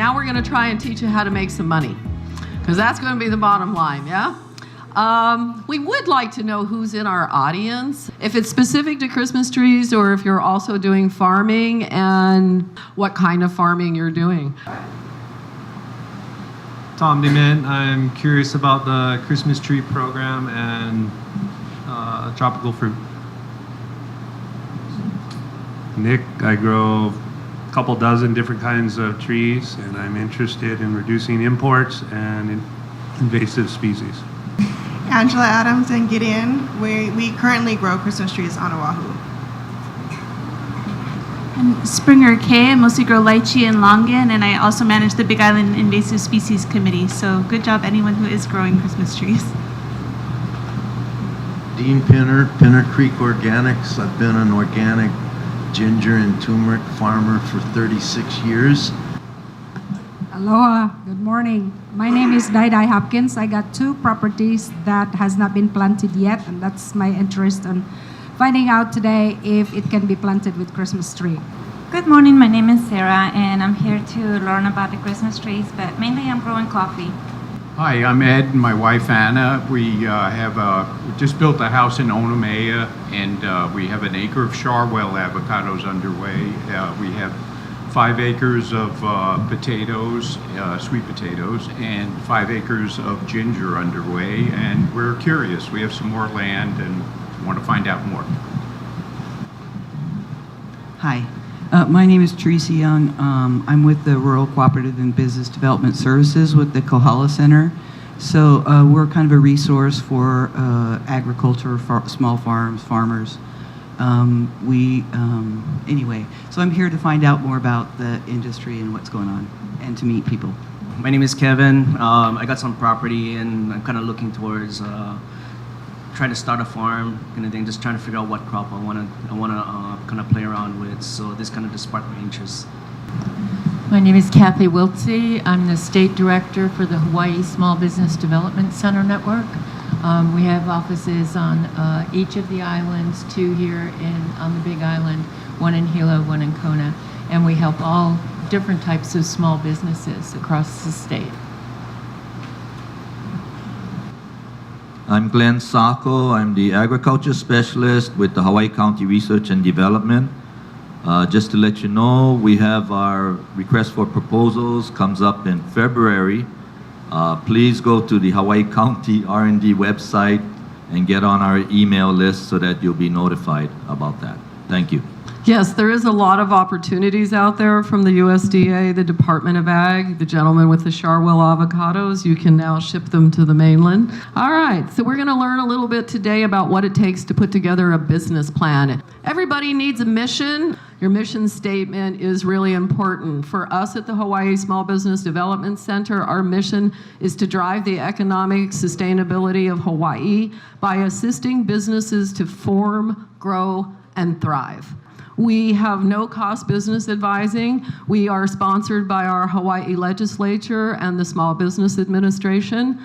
now we're going to try and teach you how to make some money, because that's going to be the bottom line, yeah? We would like to know who's in our audience, if it's specific to Christmas trees or if you're also doing farming and what kind of farming you're doing. Tom DeMint. I'm curious about the Christmas tree program and tropical fruit. Nick, I grow a couple dozen different kinds of trees, and I'm interested in reducing imports and invasive species. Angela Adams and Gideon. We currently grow Christmas trees on Oahu. I'm Springer Kay. I mostly grow lychee and longan, and I also manage the Big Island Invasive Species Committee. So good job, anyone who is growing Christmas trees. Dean Pinner, Pinner Creek Organics. I've been an organic ginger and turmeric farmer for 36 years. Aloha, good morning. My name is Dai Hopkins. I got 2 properties that has not been planted yet, and that's my interest in finding out today if it can be planted with Christmas tree. Good morning, my name is Sarah, and I'm here to learn about the Christmas trees, but mainly I'm growing coffee. Hi, I'm Ed and my wife Anna. We just built a house in Onamea, and we have an acre of Charwell avocados underway. We have 5 acres of potatoes, sweet potatoes, and 5 acres of ginger underway, and we're curious. We have some more land and want to find out more. Hi, my name is Teresa Young. I'm with the Rural Cooperative and Business Development Services with the Kohala Center. So we're kind of a resource for agriculture, small farms, farmers. Anyway, so I'm here to find out more about the industry and what's going on and to meet people. My name is Kevin. I got some property and I'm kind of looking towards trying to start a farm kind of thing, just trying to figure out what crop I want to kind of play around with. So this kind of just sparked my interest. My name is Kathy Wiltsey. I'm the state director for the Hawaii Small Business Development Center Network. We have offices on each of the islands, 2 here on the Big Island, 1 in Hilo, 1 in Kona, and we help all different types of small businesses across the state. I'm Glenn Sacco. I'm the agriculture specialist with the Hawaii County Research and Development. Just to let you know, we have our request for proposals comes up in February. Please go to the Hawaii County R&D website and get on our email list so that you'll be notified about that. Thank you. Yes, there is a lot of opportunities out there from the USDA, the Department of Ag, the gentleman with the Charwell avocados. You can now ship them to the mainland. All right, so we're going to learn a little bit today about what it takes to put together a business plan. Everybody needs a mission. Your mission statement is really important. For us at the Hawaii Small Business Development Center, our mission is to drive the economic sustainability of Hawaii by assisting businesses to form, grow, and thrive. We have no-cost business advising. We are sponsored by our Hawaii legislature and the Small Business Administration.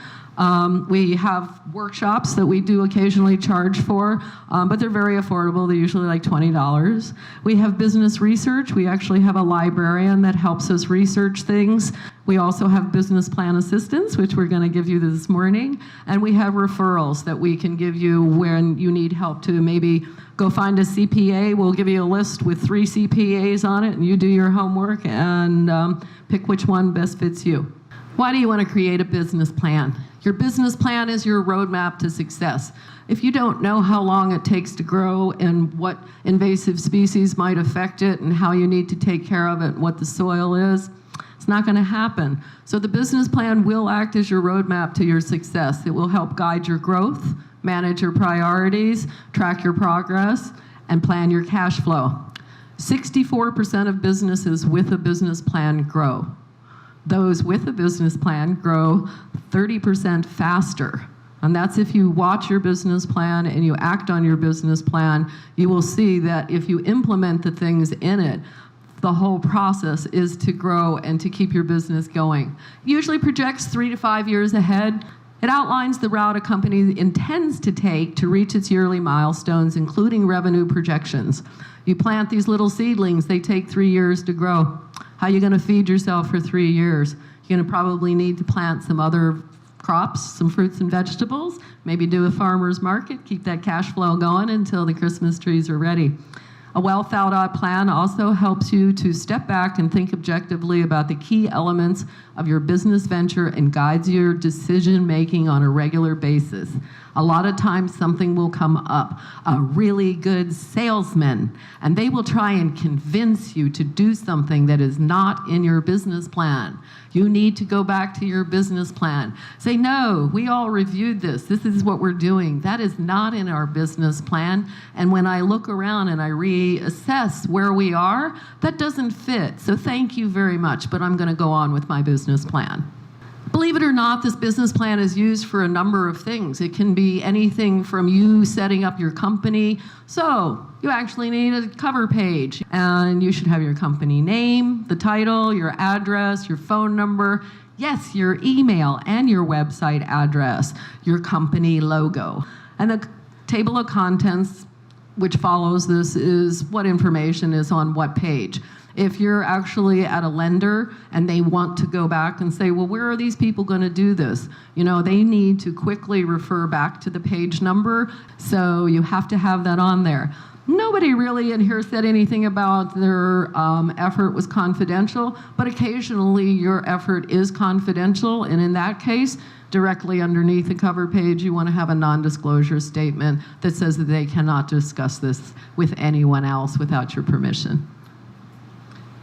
We have workshops that we do occasionally charge for, but they're very affordable. They're usually like $20. We have business research. We actually have a librarian that helps us research things. We also have business plan assistance, which we're going to give you this morning. And we have referrals that we can give you when you need help to maybe go find a CPA. We'll give you a list with 3 CPAs on it, and you do your homework and pick which one best fits you. Why do you want to create a business plan? Your business plan is your roadmap to success. If you don't know how long it takes to grow and what invasive species might affect it and how you need to take care of it and what the soil is, it's not going to happen. So the business plan will act as your roadmap to your success. It will help guide your growth, manage your priorities, track your progress, and plan your cash flow. 64% of businesses with a business plan grow. Those with a business plan grow 30% faster. And that's if you watch your business plan and you act on your business plan, you will see that if you implement the things in it, the whole process is to grow and to keep your business going. It usually projects 3 to 5 years ahead. It outlines the route a company intends to take to reach its yearly milestones, including revenue projections. You plant these little seedlings, they take 3 years to grow. How are you going to feed yourself for 3 years? You're going to probably need to plant some other crops, some fruits and vegetables, maybe do a farmer's market, keep that cash flow going until the Christmas trees are ready. A well thought out plan also helps you to step back and think objectively about the key elements of your business venture and guides your decision making on a regular basis. A lot of times something will come up, a really good salesman, and they will try and convince you to do something that is not in your business plan. You need to go back to your business plan. Say, no, we all reviewed this. This is what we're doing. That is not in our business plan. And when I look around and I reassess where we are, that doesn't fit. So thank you very much, but I'm going to go on with my business plan. Believe it or not, this business plan is used for a number of things. It can be anything from you setting up your company. So you actually need a cover page, and you should have your company name, the title, your address, your phone number, yes, your email and your website address, your company logo. And the table of contents, which follows this, is what information is on what page. If you're actually at a lender and they want to go back and say, well, where are these people going to do this? You know, they need to quickly refer back to the page number, so you have to have that on there. Nobody really in here said anything about their effort was confidential, but occasionally your effort is confidential, and in that case, directly underneath the cover page, you want to have a non-disclosure statement that says that they cannot discuss this with anyone else without your permission.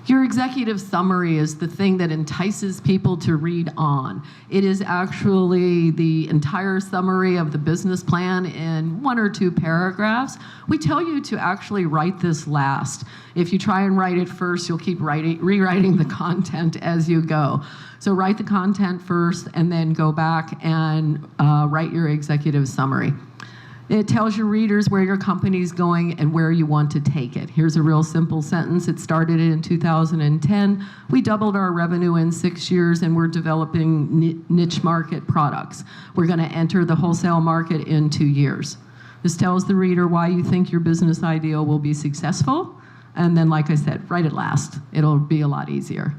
Your executive summary is the thing that entices people to read on. It is actually the entire summary of the business plan in 1 or 2 paragraphs. We tell you to actually write this last. If you try and write it first, you'll keep rewriting the content as you go. So write the content first and then go back and write your executive summary. It tells your readers where your company's going and where you want to take it. Here's a real simple sentence. It started in 2010. We doubled our revenue in 6 years, and we're developing niche market products. We're going to enter the wholesale market in 2 years. This tells the reader why you think your business idea will be successful. And then, like I said, write it last. It'll be a lot easier.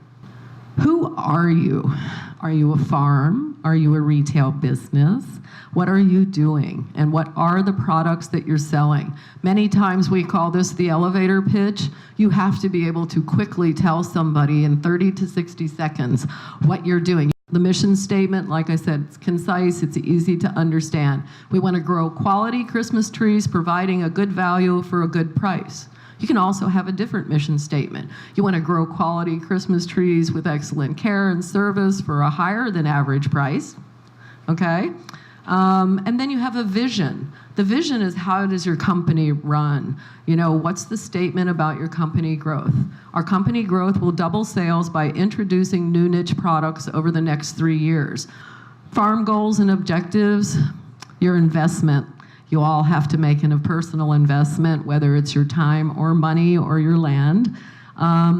Who are you? Are you a farm? Are you a retail business? What are you doing? And what are the products that you're selling? Many times we call this the elevator pitch. You have to be able to quickly tell somebody in 30 to 60 seconds what you're doing. The mission statement, like I said, it's concise, it's easy to understand. We want to grow quality Christmas trees, providing a good value for a good price. You can also have a different mission statement. You want to grow quality Christmas trees with excellent care and service for a higher than average price, okay? And then you have a vision. The vision is, how does your company run? You know, what's the statement about your company growth? Our company growth will double sales by introducing new niche products over the next 3 years. Farm goals and objectives, your investment. You all have to make a personal investment, whether it's your time or money or your land.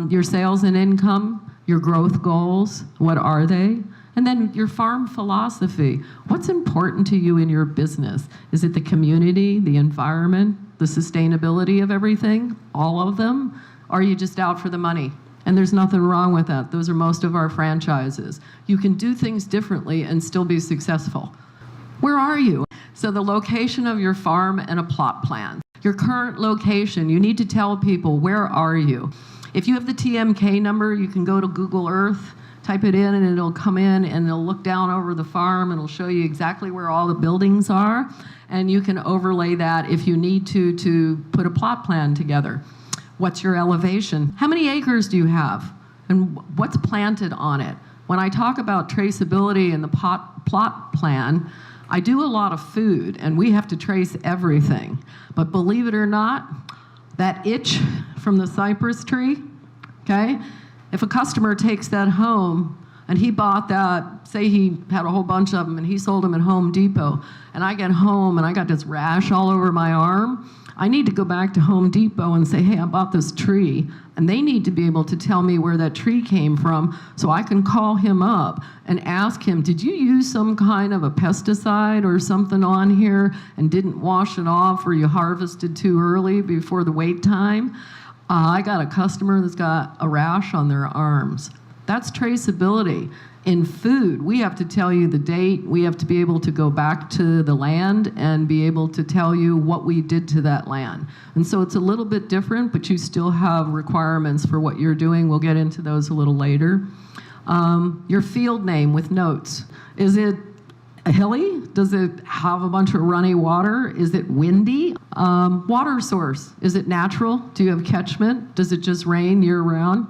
Your sales and income, your growth goals, what are they? And then your farm philosophy. What's important to you in your business? Is it the community, the environment, the sustainability of everything, all of them? Or are you just out for the money? And there's nothing wrong with that. Those are most of our franchises. You can do things differently and still be successful. Where are you? So the location of your farm and a plot plan. Your current location, you need to tell people, where are you? If you have the TMK number, you can go to Google Earth, type it in, and it'll come in and it'll look down over the farm and it'll show you exactly where all the buildings are. And you can overlay that if you need to put a plot plan together. What's your elevation? How many acres do you have? And what's planted on it? When I talk about traceability in the plot plan, I do a lot of food, and we have to trace everything. But believe it or not, that itch from the cypress tree, okay? If a customer takes that home and he bought that, say he had a whole bunch of them and he sold them at Home Depot, and I get home and I got this rash all over my arm, I need to go back to Home Depot and say, hey, I bought this tree. And they need to be able to tell me where that tree came from so I can call him up and ask him, did you use some kind of a pesticide or something on here and didn't wash it off, or you harvested too early before the wait time? I got a customer that's got a rash on their arms. That's traceability. In food, we have to tell you the date. We have to be able to go back to the land and be able to tell you what we did to that land. And so it's a little bit different, but you still have requirements for what you're doing. We'll get into those a little later. Your field name with notes. Is it hilly? Does it have a bunch of runny water? Is it windy? Water source. Is it natural? Do you have catchment? Does it just rain year round?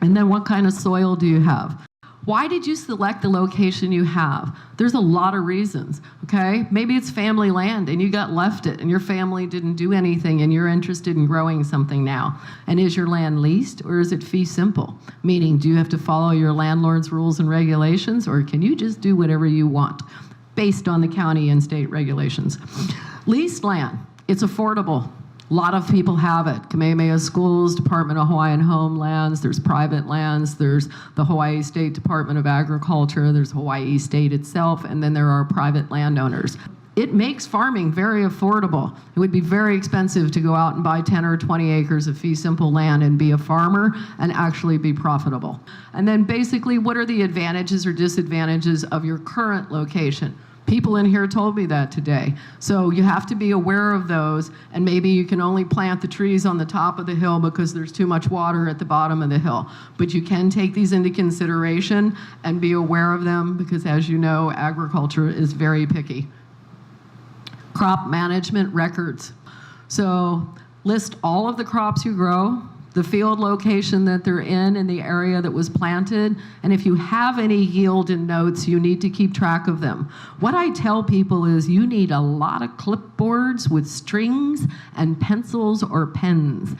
And then what kind of soil do you have? Why did you select the location you have? There's a lot of reasons, okay? Maybe it's family land and you got left it and your family didn't do anything and you're interested in growing something now. And is your land leased or is it fee simple? Meaning, do you have to follow your landlord's rules and regulations or can you just do whatever you want based on the county and state regulations? Leased land, it's affordable. A lot of people have it. Kamehameha Schools, Department of Hawaiian Homelands, there's private lands, there's the Hawaii State Department of Agriculture, there's Hawaii State itself, and then there are private landowners. It makes farming very affordable. It would be very expensive to go out and buy 10 or 20 acres of fee simple land and be a farmer and actually be profitable. And then basically, what are the advantages or disadvantages of your current location? People in here told me that today. So you have to be aware of those, and maybe you can only plant the trees on the top of the hill because there's too much water at the bottom of the hill. But you can take these into consideration and be aware of them because, as you know, agriculture is very picky. Crop management records. So list all of the crops you grow, the field location that they're in the area that was planted, and if you have any yield in notes, you need to keep track of them. What I tell people is you need a lot of clipboards with strings and pencils or pens.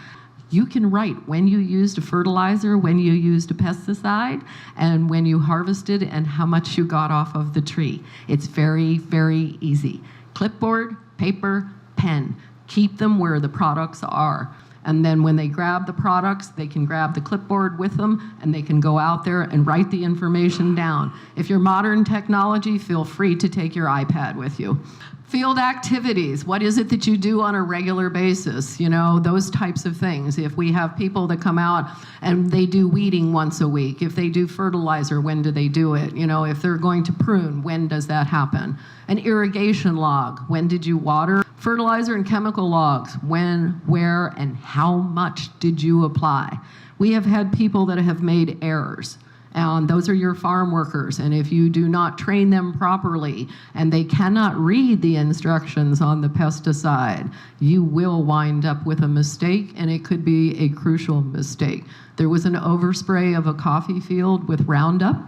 You can write when you used a fertilizer, when you used a pesticide, and when you harvested and how much you got off of the tree. It's very, very easy. Clipboard, paper, pen. Keep them where the products are. And then when they grab the products, they can grab the clipboard with them and they can go out there and write the information down. If you're modern technology, feel free to take your iPad with you. Field activities, what is it that you do on a regular basis? You know, those types of things. If we have people that come out and they do weeding once a week, if they do fertilizer, when do they do it? You know, if they're going to prune, when does that happen? An irrigation log, when did you water? Fertilizer and chemical logs, when, where, and how much did you apply? We have had people that have made errors. And those are your farm workers. And if you do not train them properly and they cannot read the instructions on the pesticide, you will wind up with a mistake, and it could be a crucial mistake. There was an overspray of a coffee field with Roundup,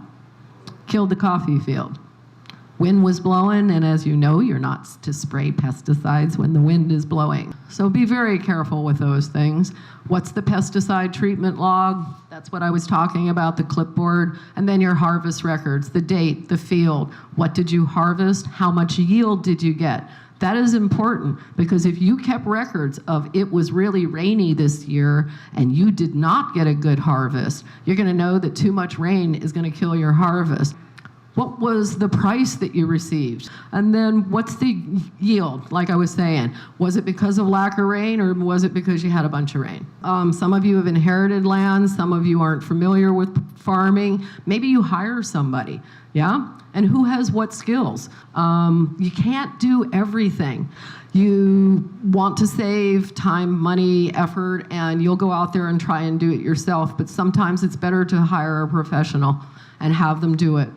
killed the coffee field. Wind was blowing, and as you know, you're not to spray pesticides when the wind is blowing. So be very careful with those things. What's the pesticide treatment log? That's what I was talking about, the clipboard. And then your harvest records, the date, the field. What did you harvest? How much yield did you get? That is important because if you kept records of it was really rainy this year and you did not get a good harvest, you're going to know that too much rain is going to kill your harvest. What was the price that you received? And then what's the yield, like I was saying? Was it because of lack of rain or was it because you had a bunch of rain? Some of you have inherited land, some of you aren't familiar with farming. Maybe you hire somebody, yeah? And who has what skills? You can't do everything. You want to save time, money, effort, and you'll go out there and try and do it yourself, but sometimes it's better to hire a professional and have them do it.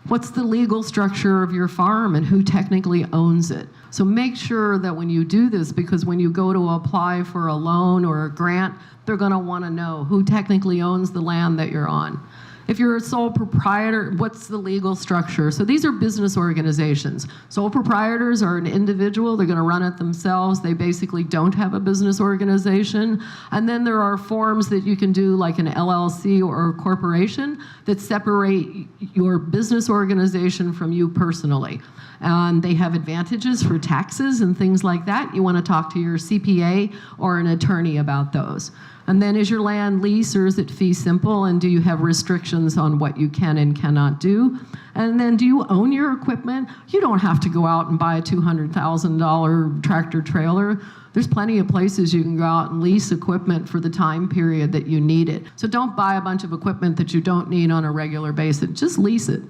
What's the legal structure of your farm and who technically owns it? So make sure that when you do this, because when you go to apply for a loan or a grant, they're going to want to know who technically owns the land that you're on. If you're a sole proprietor, what's the legal structure? So these are business organizations. Sole proprietors are an individual. They're going to run it themselves. They basically don't have a business organization. And then there are forms that you can do like an LLC or a corporation that separate your business organization from you personally. And they have advantages for taxes and things like that. You want to talk to your CPA or an attorney about those. And then is your land lease or is it fee simple? And do you have restrictions on what you can and cannot do? And then do you own your equipment? You don't have to go out and buy a $200,000 tractor trailer. There's plenty of places you can go out and lease equipment for the time period that you need it. So don't buy a bunch of equipment that you don't need on a regular basis. Just lease it.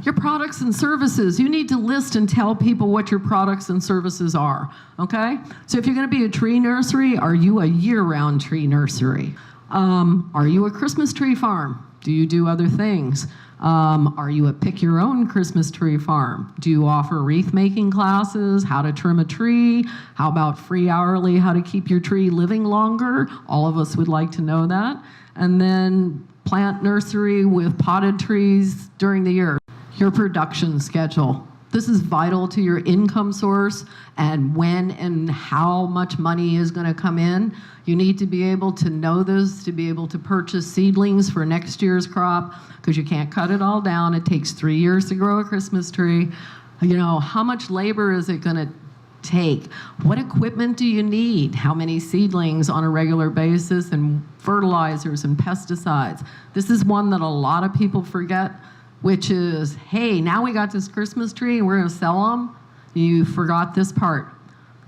Your products and services, you need to list and tell people what your products and services are, okay? So if you're gonna be a tree nursery, are you a year-round tree nursery? Are you a Christmas tree farm? Do you do other things? Are you a pick-your-own Christmas tree farm? Do you offer wreath-making classes, how to trim a tree? How about free hourly, how to keep your tree living longer? All of us would like to know that. And then plant nursery with potted trees during the year. Your production schedule. This is vital to your income source and when and how much money is going to come in. You need to be able to know this to be able to purchase seedlings for next year's crop because you can't cut it all down. It takes 3 years to grow a Christmas tree. You know, how much labor is it going to take? What equipment do you need? How many seedlings on a regular basis and fertilizers and pesticides? This is one that a lot of people forget, which is, hey, now we got this Christmas tree and we're gonna sell them. You forgot this part.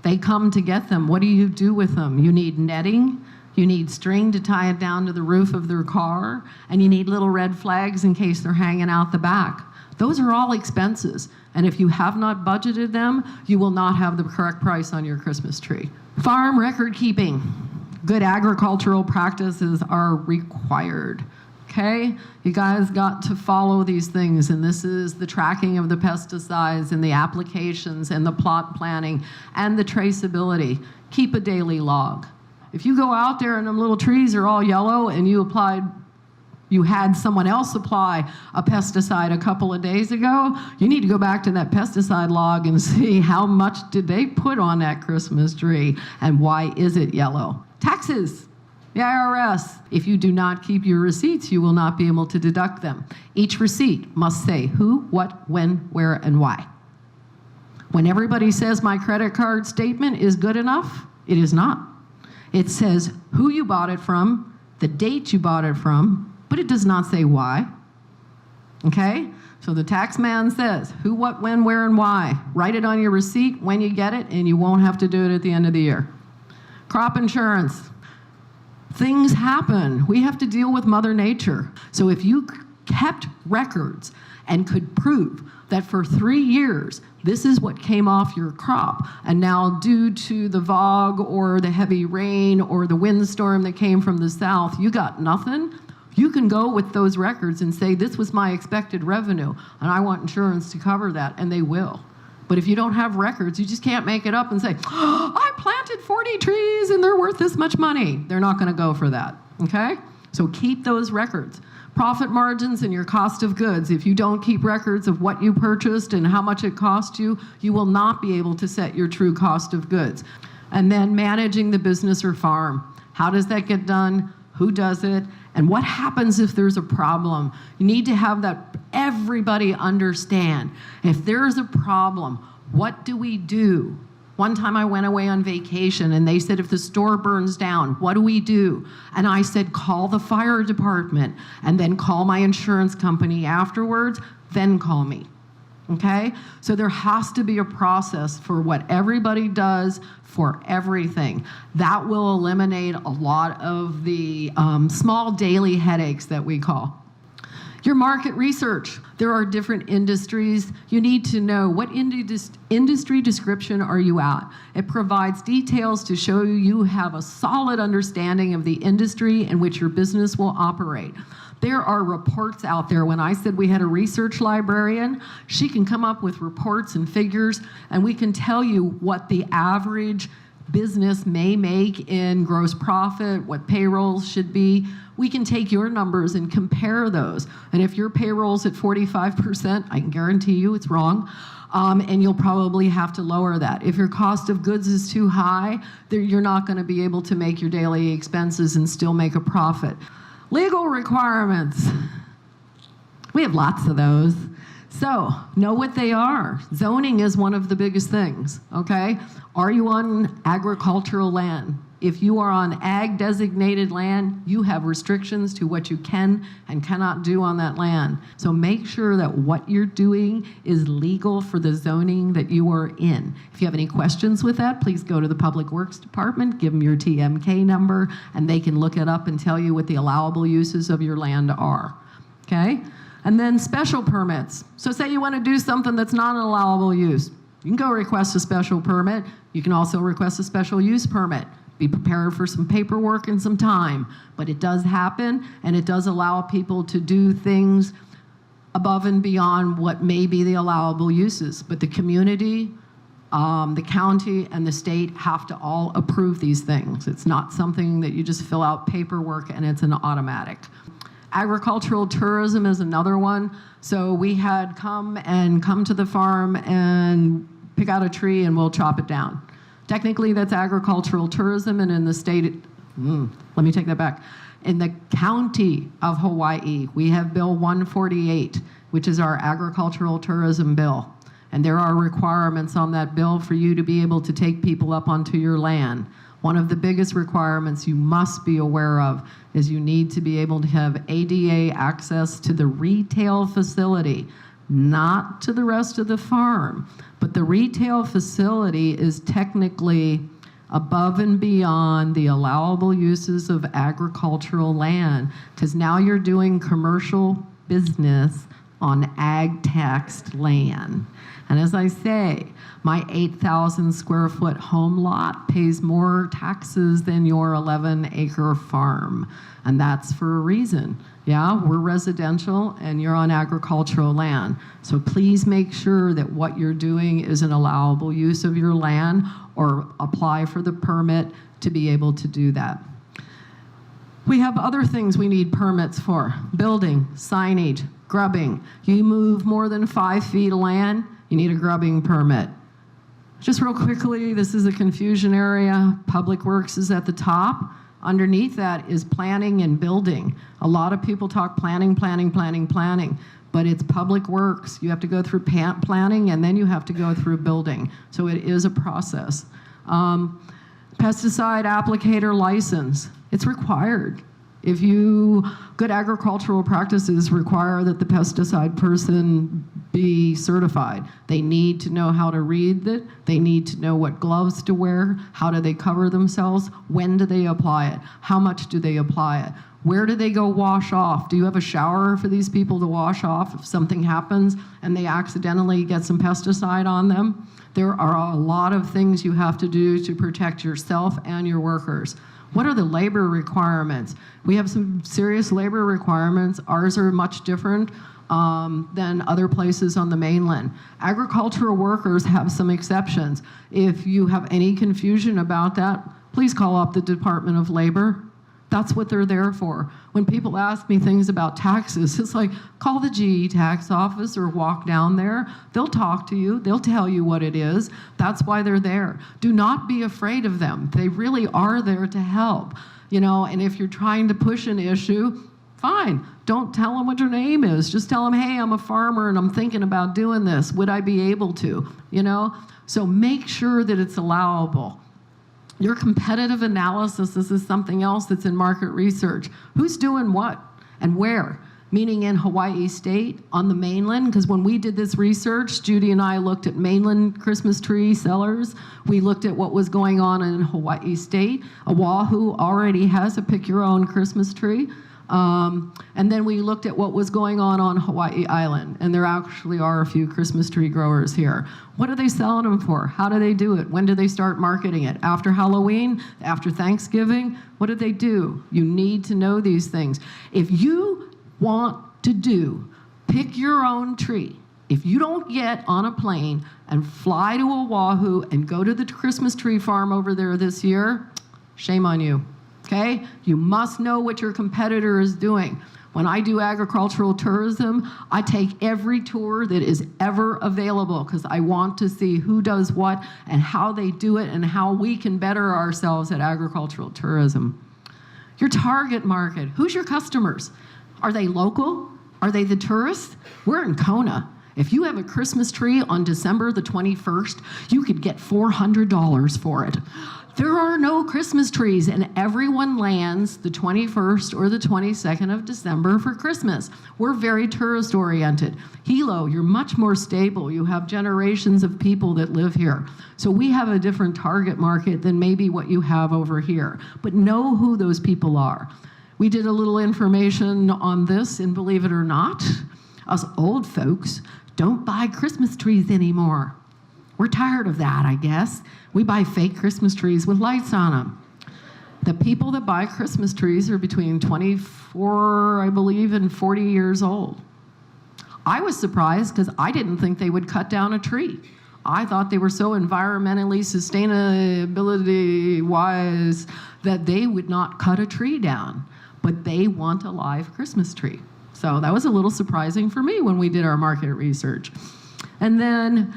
They come to get them. What do you do with them? You need netting, you need string to tie it down to the roof of their car, and you need little red flags in case they're hanging out the back. Those are all expenses, and if you have not budgeted them, you will not have the correct price on your Christmas tree. Farm record keeping. Good agricultural practices are required. Okay, you guys got to follow these things, and this is the tracking of the pesticides and the applications and the plot planning and the traceability. Keep a daily log. If you go out there and them little trees are all yellow and you had someone else apply a pesticide a couple of days ago, you need to go back to that pesticide log and see how much did they put on that Christmas tree and why is it yellow. Taxes. The IRS, if you do not keep your receipts, you will not be able to deduct them. Each receipt must say who, what, when, where, and why. When everybody says my credit card statement is good enough, it is not. It says who you bought it from, the date you bought it from, but it does not say why. Okay? So the tax man says who, what, when, where, and why. Write it on your receipt when you get it, and you won't have to do it at the end of the year. Crop insurance. Things happen. We have to deal with Mother Nature. So if you kept records and could prove that for 3 years, this is what came off your crop, and now due to the fog or the heavy rain or the windstorm that came from the south, you got nothing, you can go with those records and say, this was my expected revenue, and I want insurance to cover that, and they will. But if you don't have records, you just can't make it up and say, oh, I planted 40 trees and they're worth this much money. They're not going to go for that, okay? So keep those records. Profit margins and your cost of goods. If you don't keep records of what you purchased and how much it cost you, you will not be able to set your true cost of goods. And then managing the business or farm. How does that get done? Who does it? And what happens if there's a problem? You need to have that everybody understand. If there's a problem, what do we do? One time I went away on vacation and they said, if the store burns down, what do we do? And I said, call the fire department and then call my insurance company afterwards, then call me. Okay? So there has to be a process for what everybody does for everything. That will eliminate a lot of the small daily headaches that we call. Your market research. There are different industries. You need to know what industry description are you at. It provides details to show you have a solid understanding of the industry in which your business will operate. There are reports out there. When I said we had a research librarian, she can come up with reports and figures, and we can tell you what the average business may make in gross profit, what payrolls should be. We can take your numbers and compare those. And if your payroll's at 45%, I can guarantee you it's wrong. And you'll probably have to lower that. If your cost of goods is too high, you're not going to be able to make your daily expenses and still make a profit. Legal requirements. We have lots of those. So, know what they are. Zoning is one of the biggest things, okay? Are you on agricultural land? If you are on ag designated land, you have restrictions to what you can and cannot do on that land. So make sure that what you're doing is legal for the zoning that you are in. If you have any questions with that, please go to the Public Works Department, give them your TMK number, and they can look it up and tell you what the allowable uses of your land are. Okay? And then special permits. So say you want to do something that's not an allowable use. You can go request a special permit. You can also request a special use permit. Be prepared for some paperwork and some time, but it does happen, and it does allow people to do things above and beyond what may be the allowable uses. But the community, the county, and the state have to all approve these things. It's not something that you just fill out paperwork and it's an automatic. Agricultural tourism is another one. So we had come to the farm and pick out a tree and we'll chop it down. Technically, that's agricultural tourism, and in the state, let me take that back. In the county of Hawaii, we have Bill 148, which is our agricultural tourism bill. And there are requirements on that bill for you to be able to take people up onto your land. One of the biggest requirements you must be aware of is you need to be able to have ADA access to the retail facility, not to the rest of the farm. But the retail facility is technically above and beyond the allowable uses of agricultural land, because now you're doing commercial business on ag taxed land. And as I say, my 8,000 square foot home lot pays more taxes than your 11-acre farm. And that's for a reason. Yeah, we're residential and you're on agricultural land. So please make sure that what you're doing is an allowable use of your land, or apply for the permit to be able to do that. We have other things we need permits for: building, signage, grubbing. You move more than 5 feet of land, you need a grubbing permit. Just real quickly, this is a confusion area. Public Works is at the top. Underneath that is planning and building. A lot of people talk planning, but it's Public Works. You have to go through planning, and then you have to go through building. So it is a process. Pesticide applicator license, it's required. Good agricultural practices require that the pesticide person be certified. They need to know how to read it. They need to know what gloves to wear. How do they cover themselves? When do they apply it? How much do they apply it? Where do they go wash off? Do you have a shower for these people to wash off if something happens and they accidentally get some pesticide on them? There are a lot of things you have to do to protect yourself and your workers. What are the labor requirements? We have some serious labor requirements. Ours are much different than other places on the mainland. Agricultural workers have some exceptions. If you have any confusion about that, please call up the Department of Labor. That's what they're there for. When people ask me things about taxes, it's like, call the GE tax office or walk down there. They'll talk to you. They'll tell you what it is. That's why they're there. Do not be afraid of them. They really are there to help. And if you're trying to push an issue, fine. Don't tell them what your name is. Just tell them, hey, I'm a farmer and I'm thinking about doing this. Would I be able to? So make sure that it's allowable. Your competitive analysis, this is something else that's in market research. Who's doing what and where? Meaning in Hawaii State, on the mainland, because when we did this research, Judy and I looked at mainland Christmas tree sellers. We looked at what was going on in Hawaii State. Oahu already has a pick your own Christmas tree. And then we looked at what was going on Hawaii Island, and there actually are a few Christmas tree growers here. What are they selling them for? How do they do it? When do they start marketing it? After Halloween? After Thanksgiving? What do they do? You need to know these things. If you want to pick your own tree, if you don't get on a plane and fly to Oahu and go to the Christmas tree farm over there this year, shame on you. Okay? You must know what your competitor is doing. When I do agricultural tourism, I take every tour that is ever available because I want to see who does what and how they do it and how we can better ourselves at agricultural tourism. Your target market, who's your customers? Are they local? Are they the tourists? We're in Kona. If you have a Christmas tree on December the 21st, you could get $400 for it. There are no Christmas trees, and everyone lands the 21st or the 22nd of December for Christmas. We're very tourist oriented. Hilo, you're much more stable. You have generations of people that live here. So we have a different target market than maybe what you have over here. But know who those people are. We did a little information on this, and believe it or not, us old folks don't buy Christmas trees anymore. We're tired of that, I guess. We buy fake Christmas trees with lights on them. The people that buy Christmas trees are between 24, I believe, and 40 years old. I was surprised because I didn't think they would cut down a tree. I thought they were so environmentally sustainability-wise that they would not cut a tree down, but they want a live Christmas tree. So that was a little surprising for me when we did our market research. And then,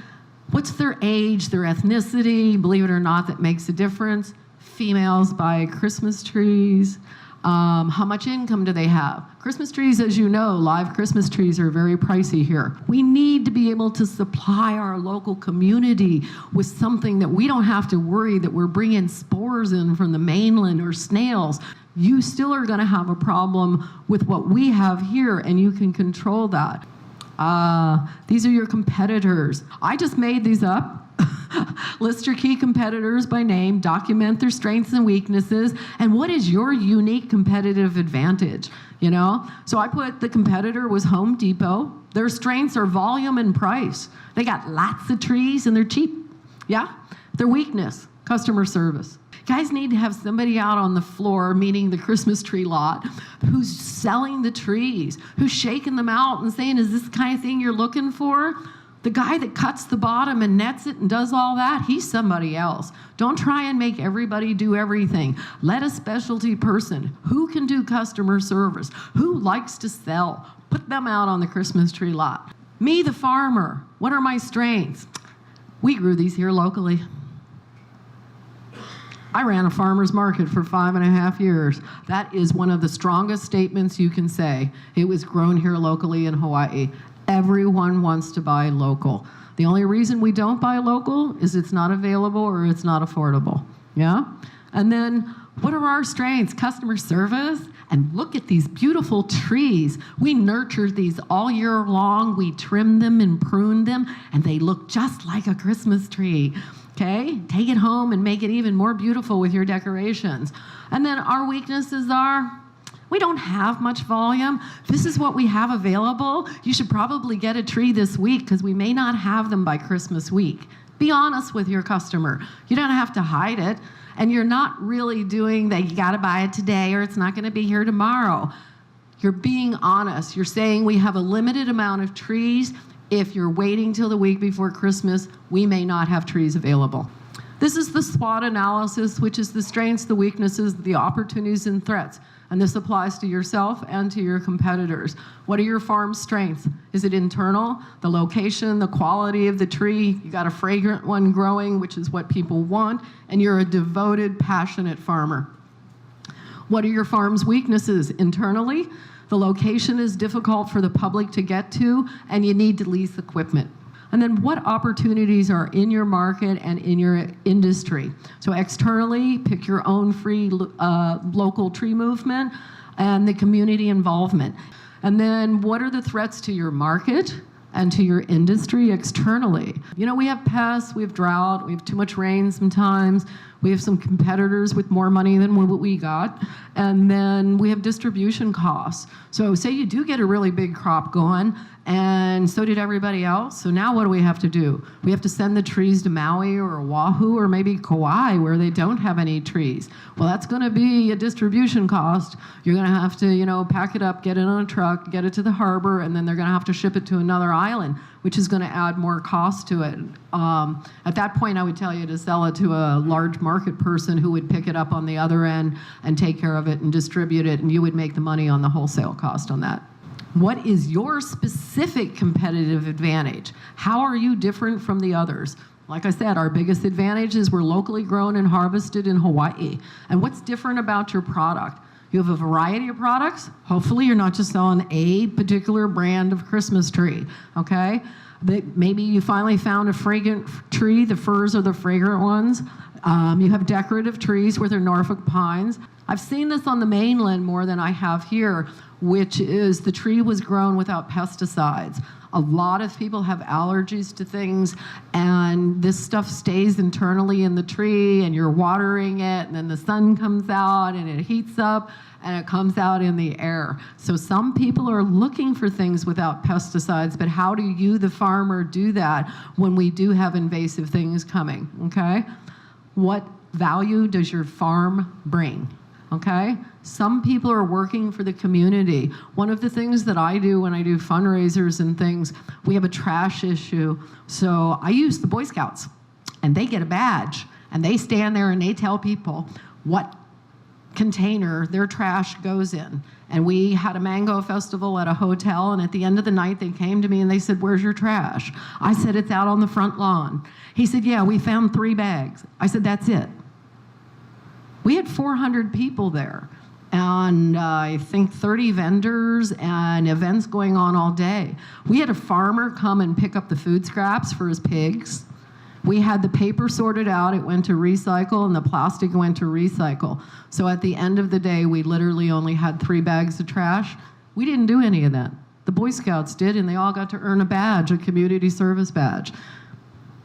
what's their age, their ethnicity? Believe it or not, that makes a difference. Females buy Christmas trees. How much income do they have? Christmas trees, as you know, live Christmas trees are very pricey here. We need to be able to supply our local community with something that we don't have to worry that we're bringing spores in from the mainland or snails. You still are going to have a problem with what we have here, and you can control that. These are your competitors. I just made these up. List your key competitors by name, document their strengths and weaknesses, and what is your unique competitive advantage, you know? So I put the competitor was Home Depot. Their strengths are volume and price. They got lots of trees and they're cheap, yeah? Their weakness, customer service. Guys need to have somebody out on the floor, meaning the Christmas tree lot, who's selling the trees, who's shaking them out and saying, is this the kind of thing you're looking for? The guy that cuts the bottom and nets it and does all that, he's somebody else. Don't try and make everybody do everything. Let a specialty person who can do customer service, who likes to sell, put them out on the Christmas tree lot. Me, the farmer, what are my strengths? We grew these here locally. I ran a farmer's market for 5.5 years. That is one of the strongest statements you can say. It was grown here locally in Hawaii. Everyone wants to buy local. The only reason we don't buy local is it's not available or it's not affordable, yeah? And then, what are our strengths? Customer service. And look at these beautiful trees. We nurture these all year long. We trim them and prune them, and they look just like a Christmas tree. Okay, take it home and make it even more beautiful with your decorations. And then our weaknesses are, we don't have much volume. This is what we have available. You should probably get a tree this week because we may not have them by Christmas week. Be honest with your customer. You don't have to hide it. And you're not really doing that you gotta buy it today or it's not gonna be here tomorrow. You're being honest. You're saying we have a limited amount of trees. If you're waiting till the week before Christmas, we may not have trees available. This is the SWOT analysis, which is the strengths, the weaknesses, the opportunities, and threats. And this applies to yourself and to your competitors. What are your farm's strengths? Is it internal? The location, the quality of the tree? You got a fragrant one growing, which is what people want, and you're a devoted, passionate farmer. What are your farm's weaknesses? Internally, the location is difficult for the public to get to, and you need to lease equipment. And then what opportunities are in your market and in your industry? So externally, pick your own free local tree movement and the community involvement. And then what are the threats to your market and to your industry externally? You know, we have pests, we have drought, we have too much rain sometimes, we have some competitors with more money than what we got, and then we have distribution costs. So say you do get a really big crop going, and so did everybody else. So now what do we have to do? We have to send the trees to Maui or Oahu or maybe Kauai where they don't have any trees. Well, that's going to be a distribution cost. You're going to have to, you know, pack it up, get it on a truck, get it to the harbor, and then they're going to have to ship it to another island, which is going to add more cost to it. At that point, I would tell you to sell it to a large market person who would pick it up on the other end and take care of it and distribute it, and you would make the money on the wholesale cost on that. What is your specific competitive advantage? How are you different from the others? Like I said, our biggest advantage is we're locally grown and harvested in Hawaii. And what's different about your product? You have a variety of products. Hopefully you're not just selling a particular brand of Christmas tree, okay? Maybe you finally found a fragrant tree. The firs are the fragrant ones. You have decorative trees with their Norfolk pines. I've seen this on the mainland more than I have here, which is the tree was grown without pesticides. A lot of people have allergies to things, and this stuff stays internally in the tree, and you're watering it, and then the sun comes out, and it heats up, and it comes out in the air. So some people are looking for things without pesticides, but how do you, the farmer, do that when we do have invasive things coming, okay? What value does your farm bring? Okay? Some people are working for the community. One of the things that I do when I do fundraisers and things, we have a trash issue. So I use the Boy Scouts, and they get a badge, and they stand there and they tell people what container their trash goes in. And we had a mango festival at a hotel, and at the end of the night they came to me and they said, "Where's your trash?" I said, "It's out on the front lawn." He said, "Yeah, we found 3 bags." I said, "That's it." We had 400 people there, and I think 30 vendors and events going on all day. We had a farmer come and pick up the food scraps for his pigs. We had the paper sorted out, it went to recycle, and the plastic went to recycle. So at the end of the day, we literally only had 3 bags of trash. We didn't do any of that. The Boy Scouts did, and they all got to earn a badge, a community service badge.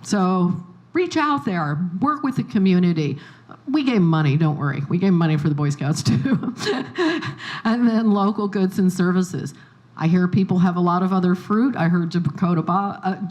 So reach out there, work with the community. We gave money, don't worry. We gave money for the Boy Scouts too. And then local goods and services. I hear people have a lot of other fruit. I heard jaboticaba.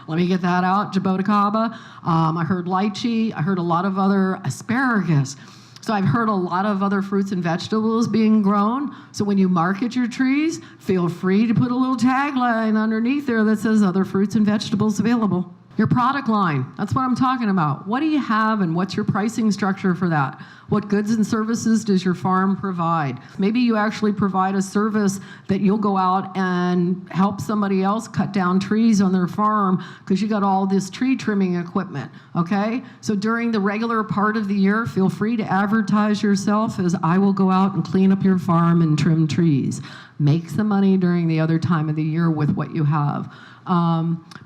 Let me get that out, jaboticaba. I heard lychee. I heard a lot of other asparagus. So I've heard a lot of other fruits and vegetables being grown. So when you market your trees, feel free to put a little tagline underneath there that says other fruits and vegetables available. Your product line, that's what I'm talking about. What do you have and what's your pricing structure for that? What goods and services does your farm provide? Maybe you actually provide a service that you'll go out and help somebody else cut down trees on their farm because you got all this tree trimming equipment, okay? So during the regular part of the year, feel free to advertise yourself as I will go out and clean up your farm and trim trees. Make some money during the other time of the year with what you have.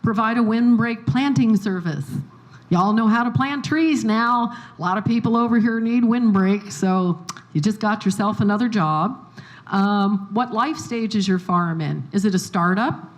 Provide a windbreak planting service. Y'all know how to plant trees now. A lot of people over here need windbreak, so you just got yourself another job. What life stage is your farm in? Is it a startup?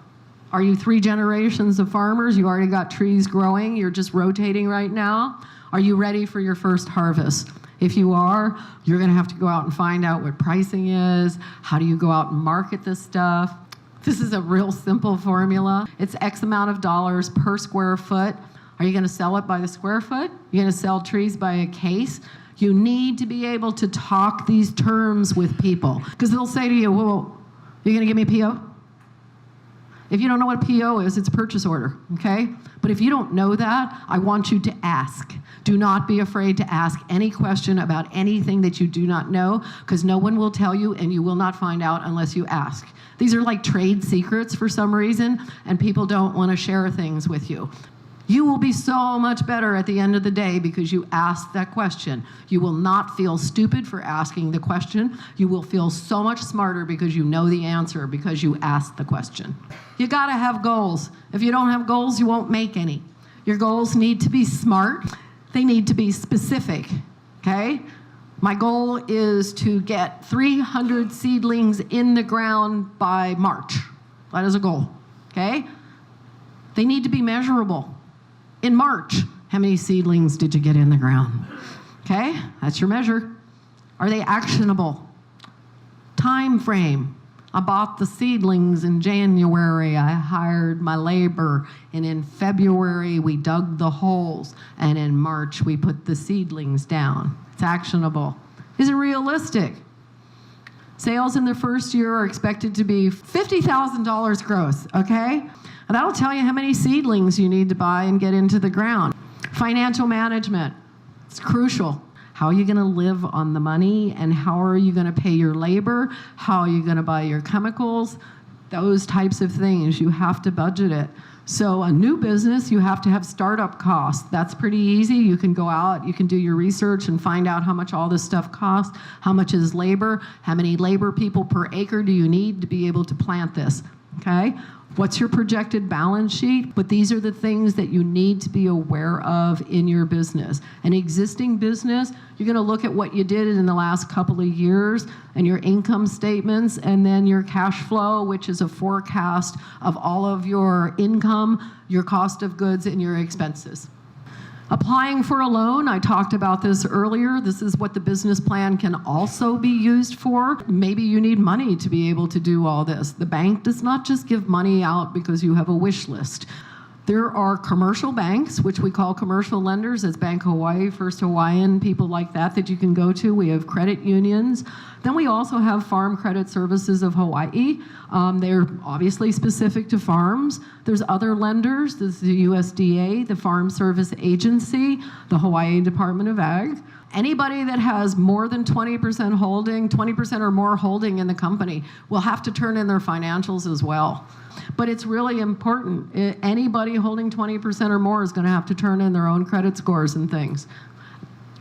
Are you 3 generations of farmers? You already got trees growing, you're just rotating right now? Are you ready for your first harvest? If you are, you're gonna have to go out and find out what pricing is. How do you go out and market this stuff? This is a real simple formula. It's X amount of dollars per square foot. Are you going to sell it by the square foot? You're going to sell trees by a case? You need to be able to talk these terms with people because they'll say to you, "Well, you're going to give me a PO?" If you don't know what a PO is, it's a purchase order, okay? But if you don't know that, I want you to ask. Do not be afraid to ask any question about anything that you do not know because no one will tell you and you will not find out unless you ask. These are like trade secrets for some reason, and people don't want to share things with you. You will be so much better at the end of the day because you asked that question. You will not feel stupid for asking the question. You will feel so much smarter because you know the answer because you asked the question. You got to have goals. If you don't have goals, you won't make any. Your goals need to be smart. They need to be specific, okay? My goal is to get 300 seedlings in the ground by March. That is a goal, okay? They need to be measurable. In March, how many seedlings did you get in the ground? Okay, that's your measure. Are they actionable? Time frame. I bought the seedlings in January. I hired my labor. And in February, we dug the holes. And in March, we put the seedlings down. It's actionable. Is it realistic? Sales in the first year are expected to be $50,000 gross, okay? And that'll tell you how many seedlings you need to buy and get into the ground. Financial management, it's crucial. How are you going to live on the money and how are you going to pay your labor? How are you going to buy your chemicals? Those types of things, you have to budget it. So a new business, you have to have startup costs. That's pretty easy. You can go out, you can do your research and find out how much all this stuff costs, how much is labor, how many labor people per acre do you need to be able to plant this. Okay? What's your projected balance sheet? But these are the things that you need to be aware of in your business. An existing business, you're going to look at what you did in the last couple of years and your income statements, and then your cash flow, which is a forecast of all of your income, your cost of goods, and your expenses. Applying for a loan, I talked about this earlier. This is what the business plan can also be used for. Maybe you need money to be able to do all this. The bank does not just give money out because you have a wish list. There are commercial banks, which we call commercial lenders. It's Bank Hawaii, First Hawaiian, people like that you can go to. We have credit unions. Then we also have Farm Credit Services of Hawaii. They're obviously specific to farms. There's other lenders. There's the USDA, the Farm Service Agency, the Hawaii Department of Ag. Anybody that has more than 20% holding, 20% or more holding in the company will have to turn in their financials as well. But it's really important. Anybody holding 20% or more is going to have to turn in their own credit scores and things.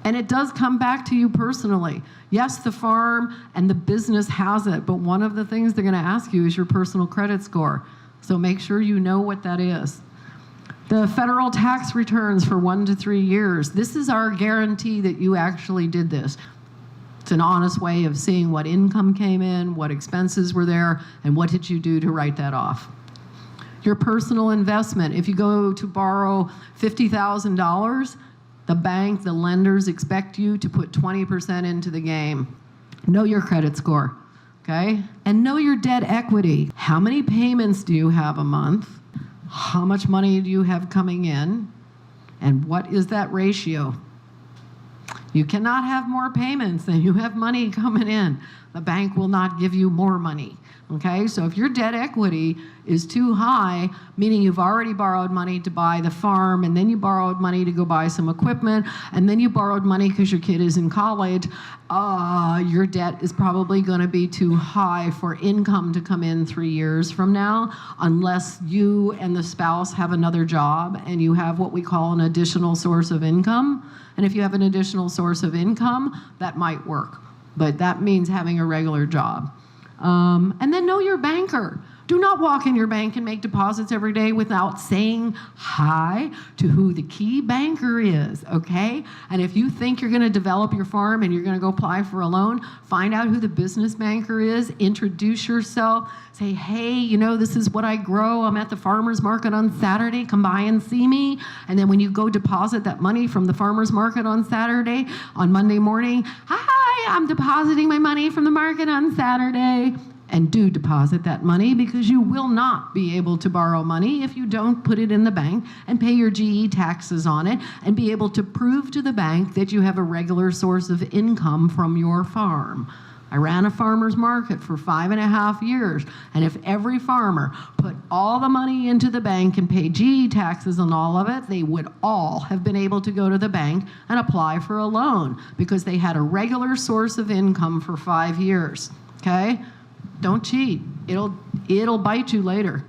And it does come back to you personally. Yes, the farm and the business has it, but one of the things they're going to ask you is your personal credit score. So make sure you know what that is. The federal tax returns for 1 to 3 years. This is our guarantee that you actually did this. It's an honest way of seeing what income came in, what expenses were there, and what did you do to write that off. Your personal investment. If you go to borrow $50,000, the bank, the lenders expect you to put 20% into the game. Know your credit score, okay? And know your debt equity. How many payments do you have a month? How much money do you have coming in? And what is that ratio? You cannot have more payments than you have money coming in. The bank will not give you more money. Okay, so if your debt equity is too high, meaning you've already borrowed money to buy the farm, and then you borrowed money to go buy some equipment, and then you borrowed money because your kid is in college, your debt is probably going to be too high for income to come in 3 years from now, unless you and the spouse have another job and you have what we call an additional source of income. And if you have an additional source of income, that might work. But that means having a regular job. And then know your banker. Do not walk in your bank and make deposits every day without saying hi to who the key banker is, okay? And if you think you're going to develop your farm and you're going to go apply for a loan, find out who the business banker is, introduce yourself, say, hey, you know, this is what I grow. I'm at the farmer's market on Saturday. Come by and see me. And then when you go deposit that money from the farmer's market on Saturday, on Monday morning, hi, I'm depositing my money from the market on Saturday. And do deposit that money, because you will not be able to borrow money if you don't put it in the bank and pay your GE taxes on it and be able to prove to the bank that you have a regular source of income from your farm. I ran a farmer's market for 5.5 years, and if every farmer put all the money into the bank and paid GE taxes on all of it, they would all have been able to go to the bank and apply for a loan because they had a regular source of income for 5 years, okay? Don't cheat. It'll bite you later.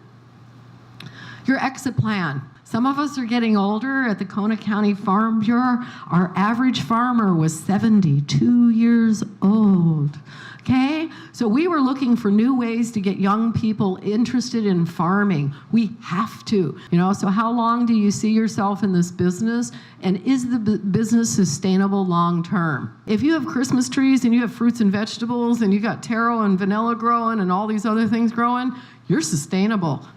Your exit plan. Some of us are getting older. At the Kona County Farm Bureau, our average farmer was 72 years old. Okay? So we were looking for new ways to get young people interested in farming. We have to. You know, so how long do you see yourself in this business? And is the business sustainable long term? If you have Christmas trees and you have fruits and vegetables and you got taro and vanilla growing and all these other things growing, you're sustainable.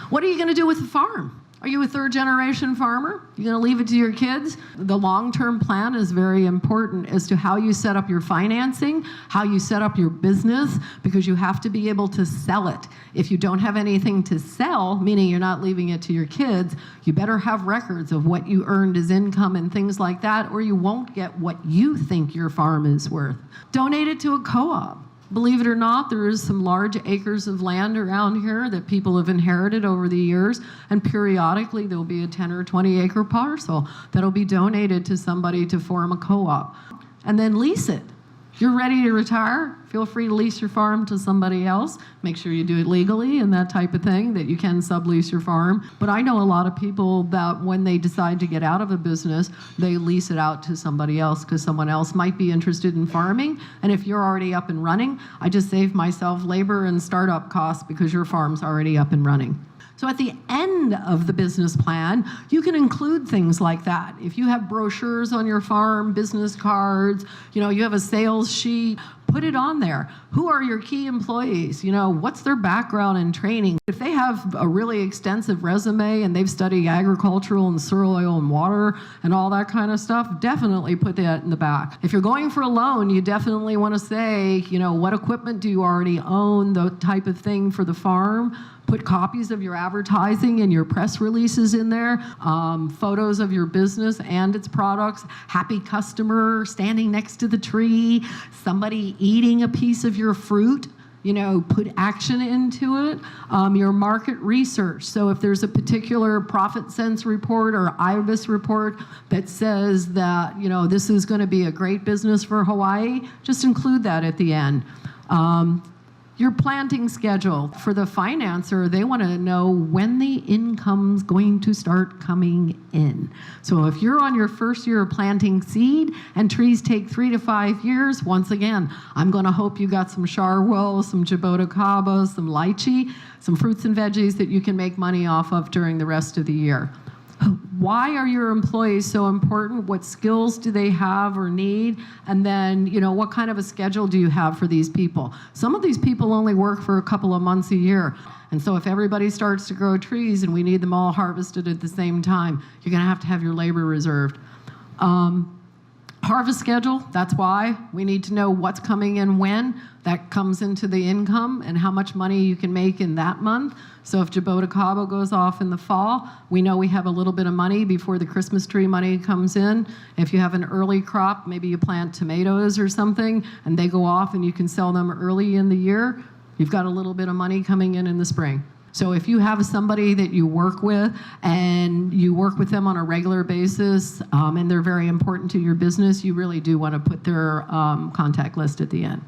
What are you going to do with the farm? Are you a third-generation farmer? You going to leave it to your kids? The long-term plan is very important as to how you set up your financing, how you set up your business, because you have to be able to sell it. If you don't have anything to sell, meaning you're not leaving it to your kids, you better have records of what you earned as income and things like that, or you won't get what you think your farm is worth. Donate it to a co-op. Believe it or not, there is some large acres of land around here that people have inherited over the years, and periodically there'll be a 10 or 20 acre parcel that'll be donated to somebody to form a co-op. And then lease it. you're ready to retire, feel free to lease your farm to somebody else. Make sure you do it legally and that type of thing, that you can sublease your farm. But I know a lot of people that when they decide to get out of a business, they lease it out to somebody else because someone else might be interested in farming. And if you're already up and running, I just save myself labor and startup costs because your farm's already up and running. So at the end of the business plan, you can include things like that. If you have brochures on your farm, business cards, you have a sales sheet, put it on there. Who are your key employees? What's their background and training? If they have a really extensive resume and they've studied agricultural and soil and water and all that kind of stuff, definitely put that in the back. If you're going for a loan, you definitely want to say, what equipment do you already own, the type of thing for the farm. Put copies of your advertising and your press releases in there, photos of your business and its products, happy customer standing next to the tree, somebody eating a piece of your fruit. Put action into it. Your market research. So if there's a particular profit sense report or IBIS report that says that, this is going to be a great business for Hawaii, just include that at the end. Your planting schedule. For the financer, they want to know when the income's going to start coming in. So if you're on your first year of planting seed and trees take 3 to 5 years, once again, I'm going to hope you got some charwell, some jabotacaba, some lychee, some fruits and veggies that you can make money off of during the rest of the year. Why are your employees so important? What skills do they have or need? And then, what kind of a schedule do you have for these people? Some of these people only work for a couple of months a year. And so if everybody starts to grow trees and we need them all harvested at the same time, you're going to have your labor reserved. Harvest schedule, that's why we need to know what's coming in when. That comes into the income and how much money you can make in that month. So if jabotacaba goes off in the fall, we know we have a little bit of money before the Christmas tree money comes in. If you have an early crop, maybe you plant tomatoes or something, and they go off and you can sell them early in the year, you've got a little bit of money coming in the spring. So if you have somebody that you work with and you work with them on a regular basis and they're very important to your business, you really do want to put their contact list at the end.